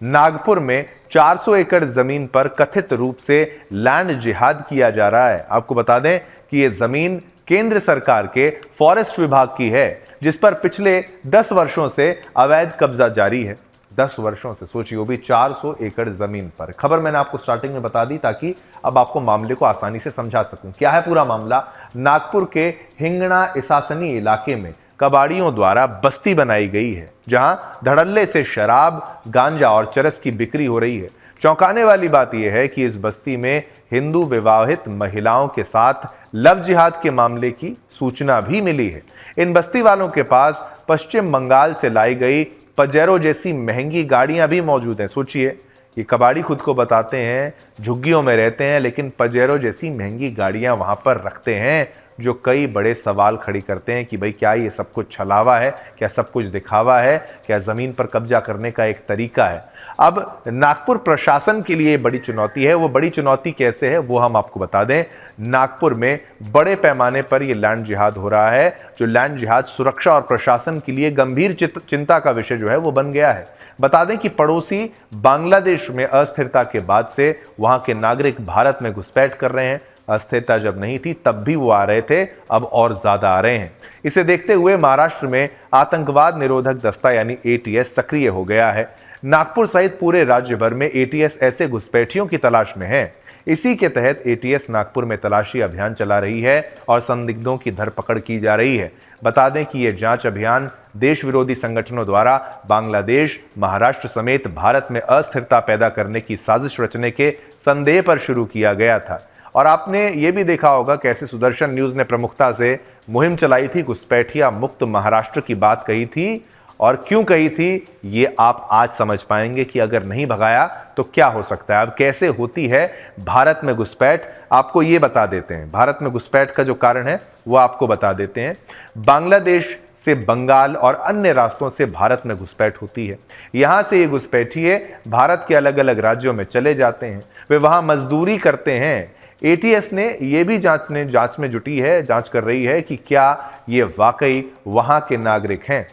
नागपुर में 400 एकड़ जमीन पर कथित रूप से लैंड जिहाद किया जा रहा है। आपको बता दें कि यह जमीन केंद्र सरकार के फॉरेस्ट विभाग की है, जिस पर पिछले 10 वर्षों से अवैध कब्जा जारी है। 10 वर्षों से, सोचिए, वो भी 400 एकड़ जमीन पर। खबर मैंने आपको स्टार्टिंग में बता दी ताकि अब आपको मामले को आसानी से समझा सकूं। क्या है पूरा मामला? नागपुर के हिंगणा इसासनी इलाके में कबाड़ियों द्वारा बस्ती बनाई गई है, जहां धड़ल्ले से शराब, गांजा और चरस की बिक्री हो रही है। चौंकाने वाली बात यह है कि इस बस्ती में हिंदू विवाहित महिलाओं के साथ लव जिहाद के मामले की सूचना भी मिली है। इन बस्ती वालों के पास पश्चिम बंगाल से लाई गई पजेरो जैसी महंगी गाड़ियां भी मौजूद हैं। सोचिए, ये कबाड़ी खुद को बताते हैं झुग्गियों में रहते हैं, लेकिन पजेरो जैसी महंगी गाड़ियां वहां पर रखते हैं, जो कई बड़े सवाल खड़ी करते हैं कि भाई क्या ये सब कुछ छलावा है, क्या सब कुछ दिखावा है, क्या जमीन पर कब्जा करने का एक तरीका है। अब नागपुर प्रशासन के लिए बड़ी चुनौती है। वो बड़ी चुनौती कैसे है वो हम आपको बता दें। नागपुर में बड़े पैमाने पर यह लैंड जिहाद हो रहा है, जो लैंड जिहाद सुरक्षा और प्रशासन के लिए गंभीर चिंता का विषय जो है वो बन गया है। बता दें कि पड़ोसी बांग्लादेश में अस्थिरता के बाद से वहां के नागरिक भारत में घुसपैठ कर रहे हैं। अस्थिरता जब नहीं थी तब भी वो आ रहे थे, अब और ज्यादा आ रहे हैं। इसे देखते हुए महाराष्ट्र में आतंकवाद निरोधक दस्ता यानी एटीएस सक्रिय हो गया है। नागपुर सहित पूरे राज्य भर में एटीएस ऐसे घुसपैठियों की तलाश में है। इसी के तहत एटीएस नागपुर में तलाशी अभियान चला रही है और संदिग्धों की धरपकड़ की जा रही है। बता दें कि यह जांच अभियान देश विरोधी संगठनों द्वारा बांग्लादेश, महाराष्ट्र समेत भारत में अस्थिरता पैदा करने की साजिश रचने के संदेह पर शुरू किया गया था। और आपने ये भी देखा होगा कैसे सुदर्शन न्यूज ने प्रमुखता से मुहिम चलाई थी, घुसपैठिया मुक्त महाराष्ट्र की बात कही थी। और क्यों कही थी ये आप आज समझ पाएंगे कि अगर नहीं भगाया तो क्या हो सकता है। अब कैसे होती है भारत में घुसपैठ, आपको ये बता देते हैं। भारत में घुसपैठ का जो कारण है वो आपको बता देते हैं। बांग्लादेश से बंगाल और अन्य रास्तों से भारत में घुसपैठ होती है। यहां से ये घुसपैठिए भारत के अलग अलग राज्यों में चले जाते हैं, वे वहां मजदूरी करते हैं। एटीएस ने यह भी जांच में जुटी है, जांच कर रही है कि क्या ये वाकई वहां के नागरिक हैं।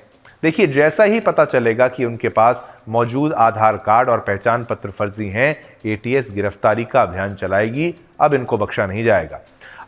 देखिए, जैसा ही पता चलेगा कि उनके पास मौजूद आधार कार्ड और पहचान पत्र फर्जी हैं, एटीएस गिरफ्तारी का अभियान चलाएगी। अब इनको बख्शा नहीं जाएगा।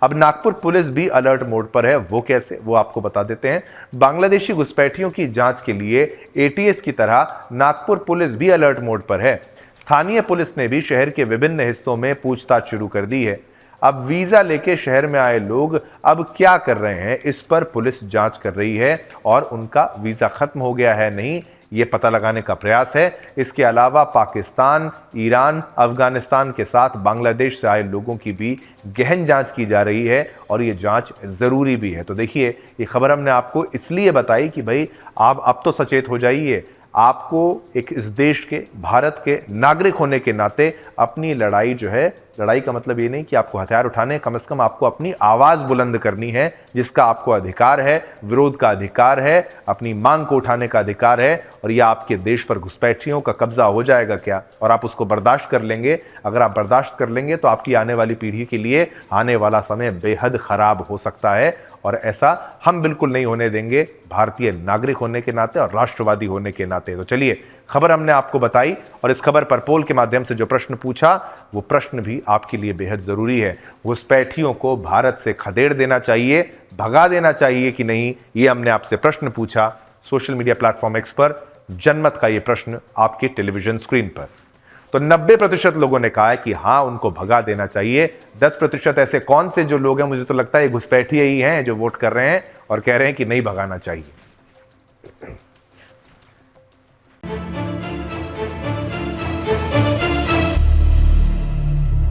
अब नागपुर पुलिस भी अलर्ट मोड पर है। वो कैसे, वो आपको बता देते हैं। बांग्लादेशी घुसपैठियों की जांच के लिए एटीएस की तरह नागपुर पुलिस भी अलर्ट मोड पर है। स्थानीय पुलिस ने भी शहर के विभिन्न हिस्सों में पूछताछ शुरू कर दी है। अब वीजा लेके शहर में आए लोग अब क्या कर रहे हैं, इस पर पुलिस जांच कर रही है और उनका वीजा खत्म हो गया है नहीं, ये पता लगाने का प्रयास है। इसके अलावा पाकिस्तान, ईरान, अफगानिस्तान के साथ बांग्लादेश से आए लोगों की भी गहन जांच की जा रही है और ये जांच जरूरी भी है। तो देखिए, ये खबर हमने आपको इसलिए बताई कि भाई आप अब तो सचेत हो जाइए। आपको एक इस देश के, भारत के नागरिक होने के नाते अपनी लड़ाई जो है, लड़ाई का मतलब ये नहीं कि आपको हथियार उठाने, कम से कम आपको अपनी आवाज बुलंद करनी है, जिसका आपको अधिकार है, विरोध का अधिकार है, अपनी मांग को उठाने का अधिकार है। और यह आपके देश पर घुसपैठियों का कब्जा हो जाएगा क्या, और आप उसको बर्दाश्त कर लेंगे? अगर आप बर्दाश्त कर लेंगे तो आपकी आने वाली पीढ़ी के लिए आने वाला समय बेहद खराब हो सकता है, और ऐसा हम बिल्कुल नहीं होने देंगे, भारतीय नागरिक होने के नाते और राष्ट्रवादी होने के नाते। तो चलिए, खबर हमने आपको बताई और इस खबर पर पोल के माध्यम से जो प्रश्न पूछा वो प्रश्न भी आपके लिए बेहद जरूरी है। घुसपैठियों को भारत से खदेड़ देना चाहिए, भगा देना चाहिए कि नहीं, ये हमने आपसे प्रश्न पूछा। सोशल मीडिया प्लेटफॉर्म एक्स पर जनमत का ये प्रश्न आपके टेलीविजन स्क्रीन पर। तो 90% लोगों ने कहा है कि हाँ, उनको भगा देना चाहिए। 10% ऐसे कौन से जो लोग हैं, मुझे तो लगता है ये घुसपैठिए ही हैं जो वोट कर रहे हैं और कह रहे हैं कि नहीं भगाना चाहिए।